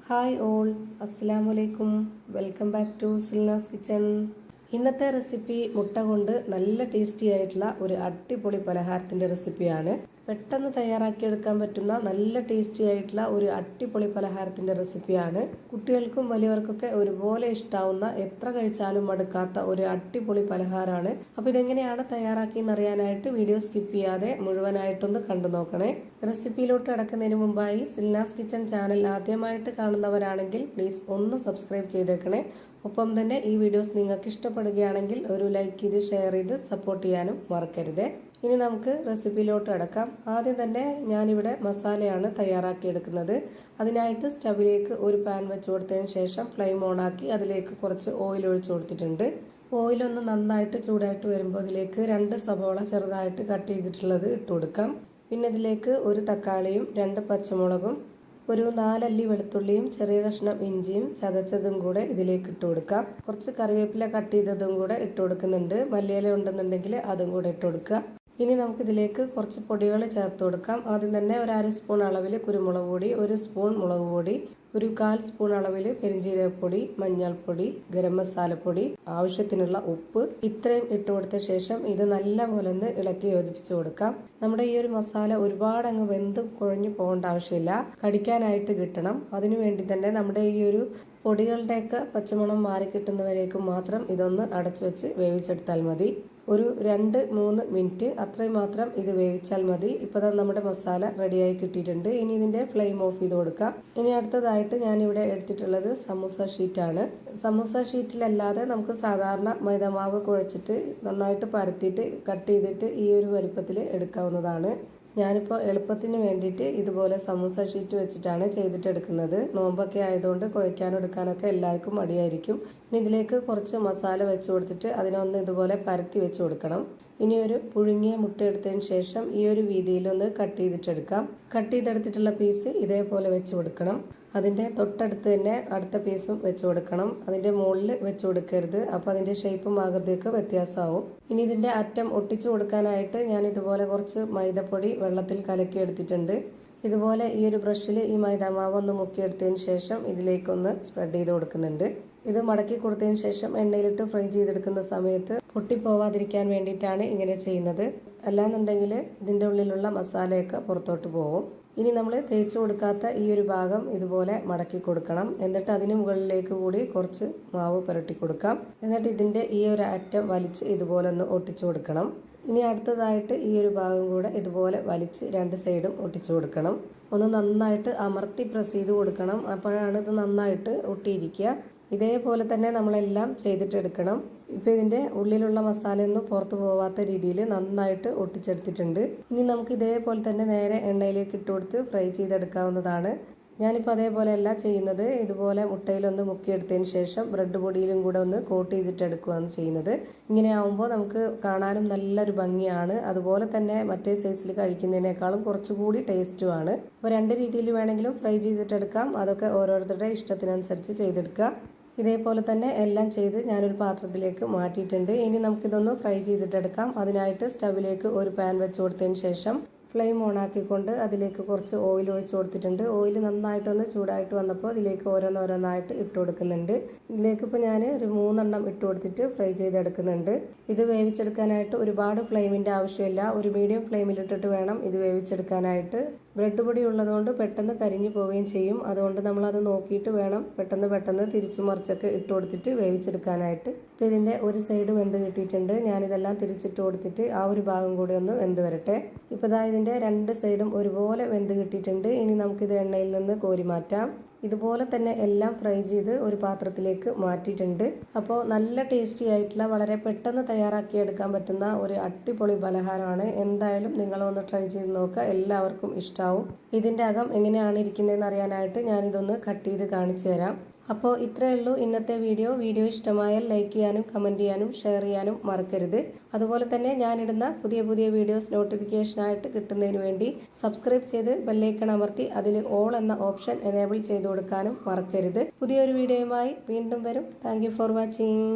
Hi all, അസ്സലാമലൈക്കും. Welcome back to Silnas kitchen. ഇന്നത്തെ recipe മുട്ട കൊണ്ട് നല്ല ടേസ്റ്റി ആയിട്ടുള്ള ഒരു അടിപൊളി പലഹാരത്തിന്റെ റെസിപ്പിയാണ്. പെട്ടെന്ന് തയ്യാറാക്കിയെടുക്കാൻ പറ്റുന്ന നല്ല ടേസ്റ്റി ആയിട്ടുള്ള ഒരു അടിപൊളി പലഹാരത്തിന്റെ റെസിപ്പിയാണ്. കുട്ടികൾക്കും വലിയവർക്കൊക്കെ ഒരുപോലെ ഇഷ്ടാവുന്ന, എത്ര കഴിച്ചാലും മടുക്കാത്ത ഒരു അടിപൊളി പലഹാരമാണ്. അപ്പോൾ ഇതെങ്ങനെയാണ് തയ്യാറാക്കിയെന്ന് അറിയാനായിട്ട് വീഡിയോ സ്കിപ്പ് ചെയ്യാതെ മുഴുവനായിട്ടൊന്ന് കണ്ടു നോക്കണേ. റെസിപ്പിയിലോട്ട് കടക്കുന്നതിന് മുമ്പായി സിൽനാസ് കിച്ചൺ ചാനൽ ആദ്യമായിട്ട് കാണുന്നവരാണെങ്കിൽ പ്ലീസ് ഒന്ന് സബ്സ്ക്രൈബ് ചെയ്തേക്കണേ. ഒപ്പം തന്നെ ഈ വീഡിയോസ് നിങ്ങൾക്ക് ഇഷ്ടപ്പെടുകയാണെങ്കിൽ ഒരു ലൈക്ക് ചെയ്ത് ഷെയർ ചെയ്ത് സപ്പോർട്ട് ചെയ്യാനും മറക്കരുത്. ഇനി നമുക്ക് റെസിപ്പിയിലോട്ട് കടക്കാം. ആദ്യം തന്നെ ഞാനിവിടെ മസാലയാണ് തയ്യാറാക്കിയെടുക്കുന്നത്. അതിനായിട്ട് സ്റ്റവിലേക്ക് ഒരു പാൻ വെച്ച് കൊടുത്തതിന് ശേഷം ഫ്ലെയിം ഓണാക്കി അതിലേക്ക് കുറച്ച് ഓയിൽ ഒഴിച്ചു കൊടുത്തിട്ടുണ്ട്. ഓയിലൊന്ന് നന്നായിട്ട് ചൂടായിട്ട് വരുമ്പോൾ അതിലേക്ക് 2 സവോള ചെറുതായിട്ട് കട്ട് ചെയ്തിട്ടുള്ളത് ഇട്ട് കൊടുക്കാം. പിന്നെ ഇതിലേക്ക് ഒരു തക്കാളിയും 2 പച്ചമുളകും ഒരു 4 അല്ലി വെളുത്തുള്ളിയും ചെറിയ കഷ്ണം ഇഞ്ചിയും ചതച്ചതും കൂടെ ഇതിലേക്ക് ഇട്ട് കൊടുക്കാം. കുറച്ച് കറിവേപ്പില കട്ട് ചെയ്തതും കൂടെ ഇട്ട് കൊടുക്കുന്നുണ്ട്. മല്ലിയില ഉണ്ടെന്നുണ്ടെങ്കിൽ അതും കൂടെ ഇട്ട് കൊടുക്കുക. ഇനി നമുക്കിതിലേക്ക് കുറച്ച് പൊടികൾ ചേർത്ത് കൊടുക്കാം. ആദ്യം തന്നെ ഒരു 1/2 സ്പൂൺ അളവിൽ കുരുമുളക് പൊടി, 1 സ്പൂൺ മുളക് പൊടി, ഒരു 1/4 സ്പൂൺ അളവിൽ പെരിഞ്ജീരകപ്പൊടി, മഞ്ഞൾപ്പൊടി, ഗരം മസാലപ്പൊടി, ആവശ്യത്തിനുള്ള ഉപ്പ് ഇത്രയും ഇട്ട് കൊടുത്ത ശേഷം ഇത് നല്ലപോലെ ഒന്ന് ഇളക്കി യോജിപ്പിച്ച് കൊടുക്കാം. നമ്മുടെ ഈ ഒരു മസാല ഒരുപാട് അങ്ങ് വെന്ത് കുഴഞ്ഞു പോകേണ്ട ആവശ്യമില്ല, കടിക്കാനായിട്ട് കിട്ടണം. അതിനുവേണ്ടി തന്നെ നമ്മുടെ ഈ ഒരു പൊടികളുടെയൊക്കെ പച്ചമണം മാറി കിട്ടുന്നവരേക്കും മാത്രം ഇതൊന്ന് അടച്ചു വെച്ച് വേവിച്ചെടുത്താൽ മതി. ഒരു 2-3 മിനിറ്റ് അത്രയും മാത്രം ഇത് വേവിച്ചാൽ മതി. ഇപ്പോൾ നമ്മുടെ മസാല റെഡിയായി കിട്ടിയിട്ടുണ്ട്. ഇനി ഇതിന്റെ ഫ്ലെയിം ഓഫ് ചെയ്ത് കൊടുക്കാം. ഇനി അടുത്തതായിട്ട് ഞാനിവിടെ എടുത്തിട്ടുള്ളത് സമൂസ ഷീറ്റാണ്. സമൂസ ഷീറ്റിലല്ലാതെ നമുക്ക് സാധാരണ മൈദമാവ് കുഴച്ചിട്ട് നന്നായിട്ട് പരത്തിയിട്ട് കട്ട് ചെയ്തിട്ട് ഈ ഒരു വലുപ്പത്തിൽ എടുക്കാവുന്നതാണ്. ഞാനിപ്പോൾ എളുപ്പത്തിന് വേണ്ടിയിട്ട് ഇതുപോലെ സമൂസ ഷീറ്റ് വെച്ചിട്ടാണ് ചെയ്തിട്ടെടുക്കുന്നത്. നോമ്പൊക്കെ ആയതുകൊണ്ട് കുഴയ്ക്കാനും എടുക്കാനൊക്കെ എല്ലാവർക്കും മടിയായിരിക്കും. ഇനി ഇതിലേക്ക് കുറച്ച് മസാല വെച്ച് കൊടുത്തിട്ട് അതിനൊന്ന് ഇതുപോലെ പരത്തി വെച്ച് കൊടുക്കണം. ഇനി ഒരു പുഴുങ്ങിയ മുട്ട എടുത്തതിന് ശേഷം ഈ ഒരു വീതിയിലൊന്ന് കട്ട് ചെയ്തിട്ടെടുക്കാം. കട്ട് ചെയ്തെടുത്തിട്ടുള്ള പീസ് ഇതേപോലെ വെച്ച് കൊടുക്കണം. അതിൻ്റെ തൊട്ടടുത്ത് തന്നെ അടുത്ത പീസും വെച്ച് കൊടുക്കണം. അതിൻ്റെ മുകളിൽ വെച്ച് കൊടുക്കരുത്, അപ്പോൾ അതിൻ്റെ ഷേപ്പും ആകൃതിയൊക്കെ വ്യത്യാസമാവും. ഇനി ഇതിൻ്റെ അറ്റം ഒട്ടിച്ചു കൊടുക്കാനായിട്ട് ഞാൻ ഇതുപോലെ കുറച്ച് മൈദപ്പൊടി വെള്ളത്തിൽ കലക്കി എടുത്തിട്ടുണ്ട്. ഇതുപോലെ ഈ ഒരു ബ്രഷിൽ ഈ മൈദാമാവ് ഒന്ന് മുക്കിയെടുത്തതിന് ശേഷം ഇതിലേക്കൊന്ന് സ്പ്രെഡ് ചെയ്ത് കൊടുക്കുന്നുണ്ട്. ഇത് മടക്കി കൊടുത്തതിന് ശേഷം എണ്ണയിലിട്ട് ഫ്രൈ ചെയ്തെടുക്കുന്ന സമയത്ത് പൊട്ടിപ്പോവാതിരിക്കാൻ വേണ്ടിയിട്ടാണ് ഇങ്ങനെ ചെയ്യുന്നത്. അല്ലാന്നുണ്ടെങ്കിൽ ഇതിൻ്റെ ഉള്ളിലുള്ള മസാലയൊക്കെ പുറത്തോട്ട് പോകും. ഇനി നമ്മൾ തേച്ച് കൊടുക്കാത്ത ഈ ഒരു ഭാഗം ഇതുപോലെ മടക്കി കൊടുക്കണം. എന്നിട്ട് അതിന് മുകളിലേക്ക് കൂടി കുറച്ച് മാവ് പുരട്ടി കൊടുക്കാം. എന്നിട്ട് ഇതിൻ്റെ ഈ ഒരു അറ്റം വലിച്ച് ഇതുപോലെ ഒന്ന് ഒട്ടിച്ചു കൊടുക്കണം. ഇനി അടുത്തതായിട്ട് ഈ ഒരു ഭാഗം കൂടെ ഇതുപോലെ വലിച്ച് 2 സൈഡും ഒട്ടിച്ചു കൊടുക്കണം. ഒന്ന് നന്നായിട്ട് അമർത്തി പ്രസ് ചെയ്ത് കൊടുക്കണം. അപ്പോഴാണ് ഇത് നന്നായിട്ട് ഒട്ടിയിരിക്കുക. ഇതേപോലെ തന്നെ നമ്മളെല്ലാം ചെയ്തിട്ടെടുക്കണം. ഇപ്പോൾ ഇതിൻ്റെ ഉള്ളിലുള്ള മസാലയൊന്നും പുറത്തു പോവാത്ത രീതിയിൽ നന്നായിട്ട് ഒട്ടിച്ചെടുത്തിട്ടുണ്ട്. ഇനി നമുക്ക് ഇതേപോലെ തന്നെ നേരെ എണ്ണയിലേക്ക് ഇട്ട് കൊടുത്ത് ഫ്രൈ ചെയ്തെടുക്കാവുന്നതാണ്. ഞാനിപ്പോൾ അതേപോലെയല്ല ചെയ്യുന്നത്. ഇതുപോലെ മുട്ടയിലൊന്ന് മുക്കിയെടുത്തതിന് ശേഷം ബ്രെഡ് പൊടിയിലും കൂടെ ഒന്ന് കോട്ട് ചെയ്തിട്ടെടുക്കുകയാണ് ചെയ്യുന്നത്. ഇങ്ങനെ ആവുമ്പോൾ നമുക്ക് കാണാനും നല്ലൊരു ഭംഗിയാണ്. അതുപോലെ തന്നെ മറ്റേ സൈസിൽ കഴിക്കുന്നതിനേക്കാളും കുറച്ചുകൂടി ടേസ്റ്റുമാണ്. അപ്പോൾ 2 രീതിയിൽ വേണമെങ്കിലും ഫ്രൈ ചെയ്തിട്ടെടുക്കാം. അതൊക്കെ ഓരോരുത്തരുടെ ഇഷ്ടത്തിനനുസരിച്ച് ചെയ്തെടുക്കുക. ഇതേപോലെ തന്നെ എല്ലാം ചെയ്ത് ഞാനൊരു പാത്രത്തിലേക്ക് മാറ്റിയിട്ടുണ്ട്. ഇനി നമുക്കിതൊന്ന് ഫ്രൈ ചെയ്തിട്ടെടുക്കാം. അതിനായിട്ട് സ്റ്റവിലേക്ക് ഒരു പാൻ വെച്ച് കൊടുത്തതിന് ശേഷം ഫ്ലെയിം ഓണാക്കിക്കൊണ്ട് അതിലേക്ക് കുറച്ച് ഓയിൽ ഒഴിച്ച് കൊടുത്തിട്ടുണ്ട്. ഓയിൽ നന്നായിട്ടൊന്ന് ചൂടായിട്ട് വന്നപ്പോൾ ഇതിലേക്ക് ഓരോന്നോരോന്നായിട്ട് ഇട്ട് കൊടുക്കുന്നുണ്ട്. ഇതിലേക്ക് ഇപ്പോൾ ഞാൻ ഒരു 3 എണ്ണം ഇട്ട് കൊടുത്തിട്ട് ഫ്രൈ ചെയ്തെടുക്കുന്നുണ്ട്. ഇത് വേവിച്ചെടുക്കാനായിട്ട് ഒരുപാട് ഫ്ലെയിമിൻ്റെ ആവശ്യമില്ല. ഒരു മീഡിയം ഫ്ലെയിമിലിട്ടിട്ട് വേണം ഇത് വേവിച്ചെടുക്കാനായിട്ട്. ബ്രെഡ് പൊടി ഉള്ളതുകൊണ്ട് പെട്ടെന്ന് കരിഞ്ഞു പോവുകയും ചെയ്യും. അതുകൊണ്ട് നമ്മളത് നോക്കിയിട്ട് വേണം പെട്ടെന്ന് തിരിച്ചു മറിച്ചൊക്കെ ഇട്ട് കൊടുത്തിട്ട് വേവിച്ചെടുക്കാനായിട്ട്. ഇപ്പോൾ ഇതിൻ്റെ ഒരു സൈഡ് വെന്ത് കിട്ടിയിട്ടുണ്ട്. ഞാനിതെല്ലാം തിരിച്ചിട്ട് കൊടുത്തിട്ട് ആ ഒരു ഭാഗം കൂടി ഒന്ന് വെന്ത് വരട്ടെ. ഇപ്പോൾ ഇതിൻ്റെ 2 സൈഡും ഒരുപോലെ വെന്ത് കിട്ടിയിട്ടുണ്ട്. ഇനി നമുക്കിത് എണ്ണയിൽ നിന്ന് കോരി മാറ്റാം. ഇതുപോലെ തന്നെ എല്ലാം ഫ്രൈ ചെയ്ത് ഒരു പാത്രത്തിലേക്ക് മാറ്റിയിട്ടുണ്ട്. അപ്പോൾ നല്ല ടേസ്റ്റി ആയിട്ടുള്ള, വളരെ പെട്ടെന്ന് തയ്യാറാക്കിയെടുക്കാൻ പറ്റുന്ന ഒരു അടിപൊളി പലഹാരമാണ്. എന്തായാലും നിങ്ങളൊന്ന് ട്രൈ ചെയ്ത് നോക്കുക, എല്ലാവർക്കും ഇഷ്ടാവും. ഇതിൻ്റെ അകം എങ്ങനെയാണ് ഇരിക്കുന്നതെന്ന് അറിയാനായിട്ട് ഞാനിതൊന്ന് കട്ട് ചെയ്ത് കാണിച്ചു തരാം. അപ്പോൾ ഇത്രയേ ഉള്ളൂ ഇന്നത്തെ വീഡിയോ ഇഷ്ടമായാൽ ലൈക്ക് ചെയ്യാനും കമൻറ്റ് ചെയ്യാനും ഷെയർ ചെയ്യാനും മറക്കരുത്. അതുപോലെ തന്നെ ഞാനിടുന്ന പുതിയ വീഡിയോസ് നോട്ടിഫിക്കേഷനായിട്ട് കിട്ടുന്നതിന് വേണ്ടി സബ്സ്ക്രൈബ് ചെയ്ത് ബെല്ലൈക്കൺ അമർത്തി അതിൽ ഓൾ എന്ന ഓപ്ഷൻ എനേബിൾ ചെയ്ത് കൊടുക്കാനും മറക്കരുത്. പുതിയൊരു വീഡിയോയുമായി വീണ്ടും വരും. Thank you for watching.